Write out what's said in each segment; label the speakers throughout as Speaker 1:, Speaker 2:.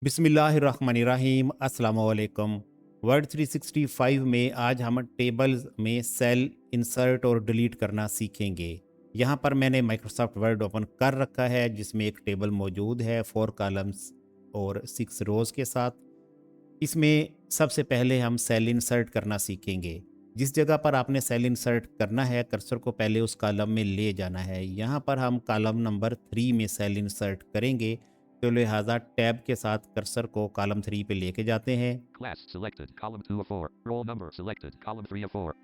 Speaker 1: बिस्मिल्लाहिर्रहमानिर्रहीम अस्सलाम वालेकुम। वर्ड 365 में आज हम टेबल्स में सेल इंसर्ट और डिलीट करना सीखेंगे। यहाँ पर मैंने माइक्रोसॉफ्ट वर्ड ओपन कर रखा है जिसमें एक टेबल मौजूद है 4 कॉलम्स और 6 रोज़ के साथ। इसमें सबसे पहले हम सेल इंसर्ट करना सीखेंगे। जिस जगह पर आपने सेल इंसर्ट करना है कर्सर को पहले उस कॉलम में ले जाना है। यहाँ पर हम कॉलम नंबर 3 में सेल इंसर्ट करेंगे, तो लिहाजा टैब के साथ कर्सर को कॉलम 3 पे लेके जाते हैं।
Speaker 2: Class selected, column 2 of 4. Roll number selected, column 3 of 4.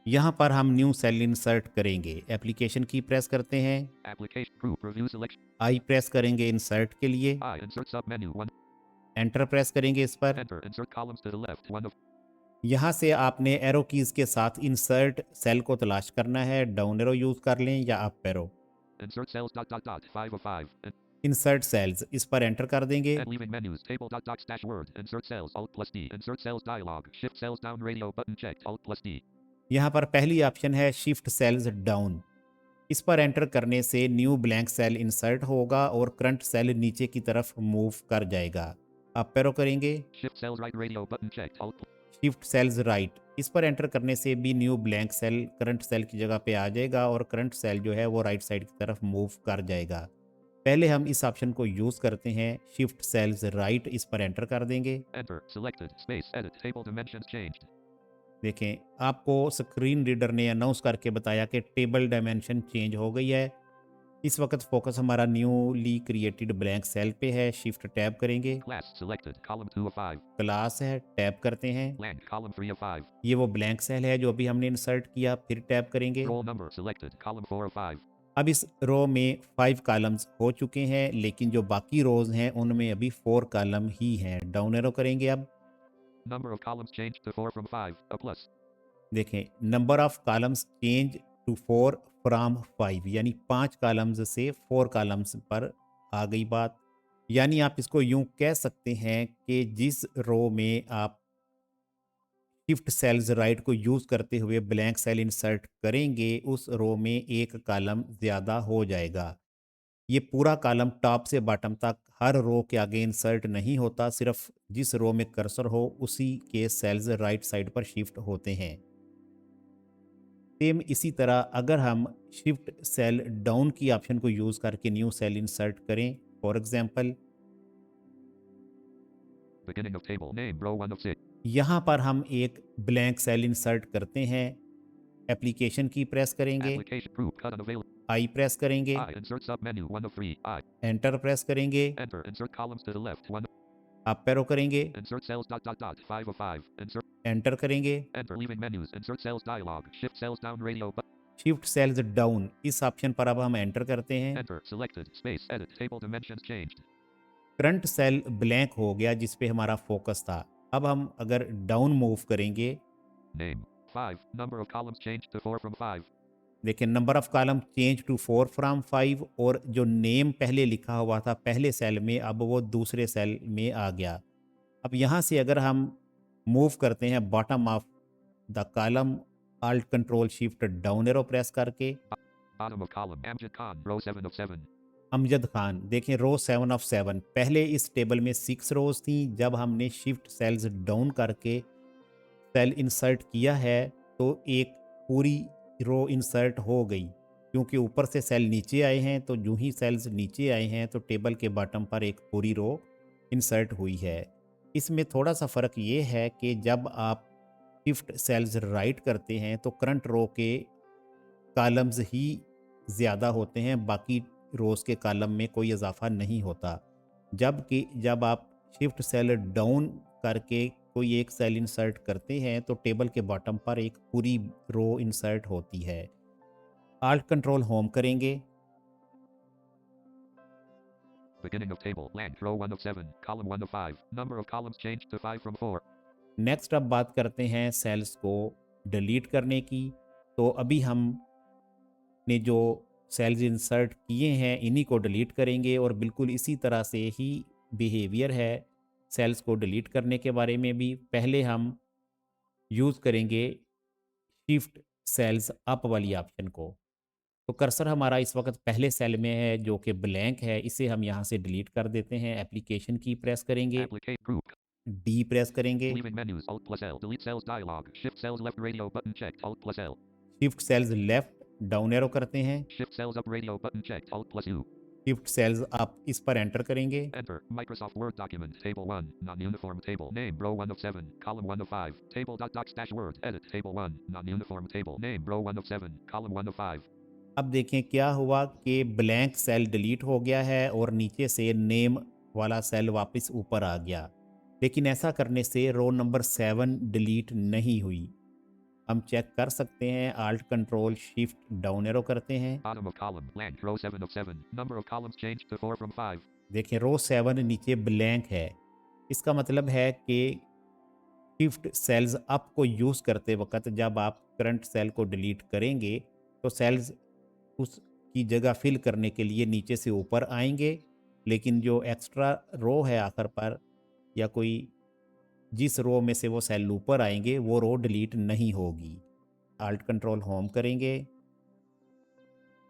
Speaker 1: यहाँ पर हम न्यू सेल इंसर्ट करेंगे। एप्लीकेशन की प्रेस करते हैं,
Speaker 2: Application group review selection.
Speaker 1: आई प्रेस करेंगे इंसर्ट के लिए,
Speaker 2: I insert submenu 1.
Speaker 1: Enter press करेंगे इस पर।
Speaker 2: Enter insert columns to the left 1 of.
Speaker 1: यहाँ से आपने एरो कीज़ के साथ इंसर्ट सेल को तलाश करना है। डाउन एरो यूज़ कर लें या up arrow.
Speaker 2: Insert cells dot dot dot 5 of 5.
Speaker 1: Insert cells इस पर एंटर कर देंगे।
Speaker 2: And leaving menus table dot dot dash word. Insert cells alt plus D. Insert cells dialog. Shift cells down radio button checked alt plus D.
Speaker 1: यहाँ पर पहली option है shift cells down. इस पर एंटर करने से न्यू ब्लैंक सेल इंसर्ट होगा और करंट सेल नीचे की तरफ मूव कर जाएगा। अप एरो करेंगे।
Speaker 2: Shift cells right radio button checked alt.
Speaker 1: Shift cells right, इस पर एंटर करने से भी new blank cell current cell की जगह पे आ जाएगा और करंट सेल जो है वो राइट साइड की तरफ मूव कर जाएगा। पहले हम इस ऑप्शन को यूज़ करते हैं। शिफ्ट सेल्स राइट, इस पर एंटर कर देंगे।
Speaker 2: Enter selected space edit table dimensions changed.
Speaker 1: देखें, आपको स्क्रीन रीडर ने अनाउंस करके बताया कि टेबल डायमेंशन चेंज हो गई है। इस वक्त फोकस हमारा न्यूली क्रिएटेड ब्लैंक सेल पे है। शिफ्ट टैब करेंगे।
Speaker 2: Class selected column 2 of 5.
Speaker 1: Class है, टैब करते हैं।
Speaker 2: Blank column 3 of 5.
Speaker 1: ये वो ब्लैंक सेल है जो अभी हमने इंसर्ट किया। फिर टैब करेंगे।
Speaker 2: Roll number selected column 4 of 5.
Speaker 1: अब इस रो में 5 कॉलम्स हो चुके हैं, लेकिन जो बाकी रोज हैं उनमें अभी 4 कॉलम ही हैं। डाउन एरो करेंगे। अब
Speaker 2: Number of columns changed to 4 from 5, a plus.
Speaker 1: देखें, number of columns change to 4 from 5, यानी 5 कॉलम्स से 4 कॉलम्स पर आ गई बात। यानी आप इसको यूं कह सकते हैं कि जिस रो में आप शिफ्ट सेल्स राइट को यूज़ करते हुए ब्लैंक सेल इंसर्ट करेंगे, उस रो में एक कॉलम ज़्यादा हो जाएगा। ये पूरा कॉलम टॉप से बॉटम तक हर रो के आगे इंसर्ट नहीं होता, सिर्फ जिस रो में कर्सर हो उसी के सेल्स राइट साइड पर शिफ्ट होते हैं। सेम इसी तरह अगर हम शिफ्ट सेल डाउन की ऑप्शन को यूज़ करके न्यू सेल इंसर्ट करें, for example
Speaker 2: Beginning of table name row 1 of 6.
Speaker 1: यहाँ पर हम एक ब्लैंक सेल इंसर्ट करते हैं। एप्लीकेशन की प्रेस करेंगे,
Speaker 2: Application group cut unavailable.
Speaker 1: आई प्रेस करेंगे,
Speaker 2: I insert submenu 1 of 3. I
Speaker 1: enter press करेंगे,
Speaker 2: enter insert columns to the left 1.
Speaker 1: Up arrow करेंगे,
Speaker 2: Insert cells dot dot dot 5 of 5. Insert
Speaker 1: enter करेंगे।
Speaker 2: enter leaving menus. Insert cells dialog. Shift cells down radio button.
Speaker 1: Shift cells down, इस option पर अब हम enter करते हैं।
Speaker 2: Enter selected space edit table dimensions changed.
Speaker 1: Current cell blank हो गया जिस पे हमारा फोकस था। अब हम अगर डाउन मूव करेंगे,
Speaker 2: Name 5. Number of columns changed to 4 from 5.
Speaker 1: देखिए number of column change to 4 from 5, और जो नेम पहले लिखा हुआ था पहले सेल में अब वो दूसरे सेल में आ गया। अब यहाँ से अगर हम मूव करते हैं bottom of the column, alt control shift down arrow press करके,
Speaker 2: Bottom of column Amjad Khan row 7 of 7.
Speaker 1: Amjad Khan, देखें रो 7 ऑफ 7। पहले इस टेबल में 6 रोज थी। जब हमने शिफ्ट सेल्स डाउन करके सेल इंसर्ट किया है तो एक पूरी रो इंसर्ट हो गई। क्योंकि ऊपर से सेल नीचे आए हैं, तो यूं ही सेल्स नीचे आए हैं तो टेबल के बॉटम पर एक पूरी रो इंसर्ट हुई है। इसमें थोड़ा सा फ़र्क ये है कि जब आप शिफ्ट सेल्स राइट करते हैं तो करंट रो के कॉलम्स ही ज़्यादा होते हैं, बाकी रोज़ के कॉलम में कोई इजाफा नहीं होता। जबकि जब आप शिफ्ट सेल डाउन करके कोई एक सेल इंसर्ट करते हैं तो टेबल के बॉटम पर एक पूरी रो इंसर्ट होती है। आल्ट कंट्रोल होम करेंगे।
Speaker 2: Beginning of table blank row 1 of 7. Column 1 of 5. Number of columns changed to 5 from 4.
Speaker 1: Next अब बात करते हैं सेल्स को डिलीट करने की। तो अभी हमने जो सेल्स इंसर्ट किए हैं इन्हीं को डिलीट करेंगे, और बिल्कुल इसी तरह से ही बिहेवियर है सेल्स को डिलीट करने के बारे में भी। पहले हम यूज़ करेंगे शिफ्ट सेल्स अप वाली ऑप्शन को। तो कर्सर हमारा इस वक्त पहले सेल में है जो कि ब्लैंक है, इसे हम यहाँ से डिलीट कर देते हैं। एप्लीकेशन की प्रेस करेंगे,
Speaker 2: Applicate group.
Speaker 1: डी प्रेस करेंगे,
Speaker 2: Leaving menus. Alt plus L. Delete cells dialog. Shift cells left radio button checked. Alt plus L.
Speaker 1: Shift cells left down arrow करते हैं,
Speaker 2: Shift cells up radio button checked. Alt plus U.
Speaker 1: Shift cells up इस पर enter करेंगे।
Speaker 2: Enter. Microsoft Word document. Table 1. Non-uniform table. Name. Row 1 of 7. Column 1 of 5. Table dot docs dash Word. Edit. Table 1. Non-uniform table. Name. Row 1 of 7. Column 1 of 5.
Speaker 1: अब देखें क्या हुआ कि blank cell delete हो गया है और नीचे से नेम वाला सेल वापस ऊपर आ गया, लेकिन ऐसा करने से रो नंबर 7 डिलीट नहीं हुई। हम चेक कर सकते हैं, alt control shift down arrow करते हैं।
Speaker 2: Bottom of column. Blank. Row 7 of 7. Number of columns changed to 4 from 5.
Speaker 1: देखें रो 7 नीचे ब्लैंक है, इसका मतलब है कि शिफ्ट सेल्स अप को यूज़ करते वक्त जब आप करंट सेल को डिलीट करेंगे तो सेल्स उसकी जगह फिल करने के लिए नीचे से ऊपर आएंगे, लेकिन जो एक्स्ट्रा रो है आखिर पर या कोई जिस रो में से वो सेल ऊपर आएंगे वो रो डिलीट नहीं होगी। आल्ट कंट्रोल होम करेंगे,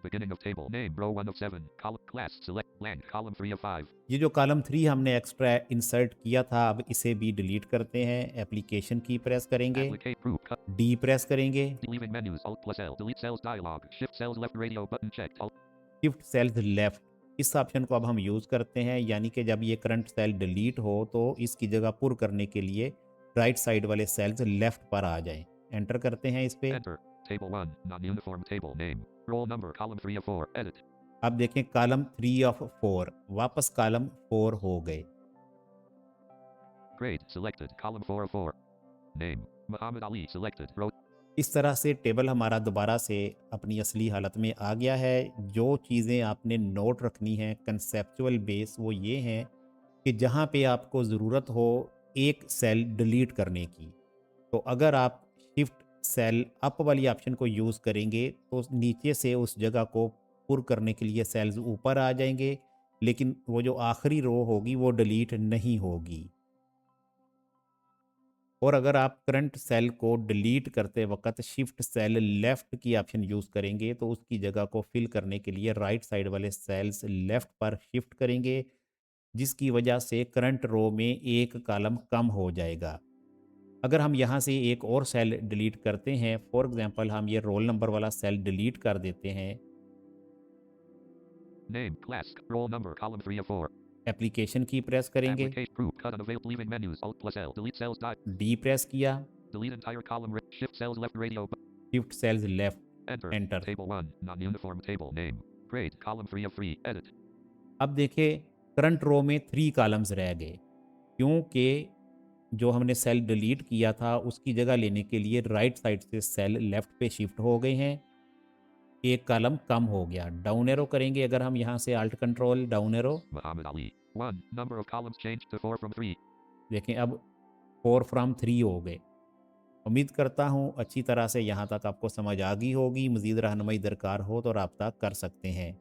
Speaker 2: Beginning of table. Name. Row 1 of 7. Column. Class. Select. Blank. Column 3 of 5.
Speaker 1: ये जो कॉलम 3 हमने एक्स्ट्रा इंसर्ट किया था अब इसे भी डिलीट करते हैं। एप्लीकेशन की प्रेस करेंगे,
Speaker 2: Applicate group. Cut.
Speaker 1: D press करेंगे,
Speaker 2: Leaving menus. Alt plus L. Delete cells dialog. Shift cells left radio button checked. Alt.
Speaker 1: Shift cells left इस ऑप्शन को अब हम यूज़ करते हैं, यानी कि जब ये करंट सेल डिलीट हो तो इसकी जगह पुर करने के लिए राइट साइड वाले सेल्स लेफ्ट पर आ जाएं। एंटर करते हैं इस पे।
Speaker 2: Enter. Table 1. Non-uniform table. Name. Roll number. Column 3 of 4. Edit.
Speaker 1: अब देखें कॉलम 3 ऑफ 4 वापस कॉलम 4 हो गए।
Speaker 2: Grade. Selected. Column 4 of 4. Name. Muhammad Ali. Selected. Row.
Speaker 1: इस तरह से टेबल हमारा दोबारा से अपनी असली हालत में आ गया है। जो चीज़ें आपने नोट रखनी हैं कंसेप्चुअल बेस वो ये हैं कि जहाँ पे आपको ज़रूरत हो एक सेल डिलीट करने की, तो अगर आप शिफ्ट सेल अप वाली ऑप्शन को यूज़ करेंगे तो नीचे से उस जगह को पुर करने के लिए सेल्स ऊपर आ जाएंगे, लेकिन वो जो आखिरी रो होगी वो डिलीट नहीं होगी। और अगर आप करंट सेल को डिलीट करते वक्त शिफ्ट सेल लेफ्ट की ऑप्शन यूज़ करेंगे तो उसकी जगह को फिल करने के लिए राइट साइड वाले सेल्स लेफ्ट पर शिफ्ट करेंगे, जिसकी वजह से करंट रो में एक कॉलम कम हो जाएगा। अगर हम यहाँ से एक और सेल डिलीट करते हैं, फॉर एग्जांपल हम ये रोल नंबर वाला सेल डिलीट कर देते हैं,
Speaker 2: Name. Class. Roll number. Column 3 of 4.
Speaker 1: Application की प्रेस करेंगे,
Speaker 2: Applicate group. Cut unavailed. Leaving menus. Alt plus L. Delete cells.
Speaker 1: D press किया,
Speaker 2: Delete entire column. Shift cells left radio.
Speaker 1: Shift cells left,
Speaker 2: Enter.
Speaker 1: Enter.
Speaker 2: Table 1. Non-uniform table. Name. Grade. Column 3 of 3. Edit.
Speaker 1: अब देखिए current रो में 3 columns रह गए, क्योंकि जो हमने cell delete किया था उसकी जगह लेने के लिए राइट साइड से सेल लेफ्ट पे शिफ्ट हो गए हैं, एक कॉलम कम हो गया। डाउन एरो करेंगे अगर हम यहाँ से alt control down arrow,
Speaker 2: Muhammad Ali. 1. Number of columns changed to 4 from 3.
Speaker 1: देखें अब 4 फ्राम 3 हो गए। उम्मीद करता हूँ अच्छी तरह से यहाँ तक आपको समझ आ गई होगी। मज़ीद रहनुमाई दरकार हो तो रब्ता कर सकते हैं।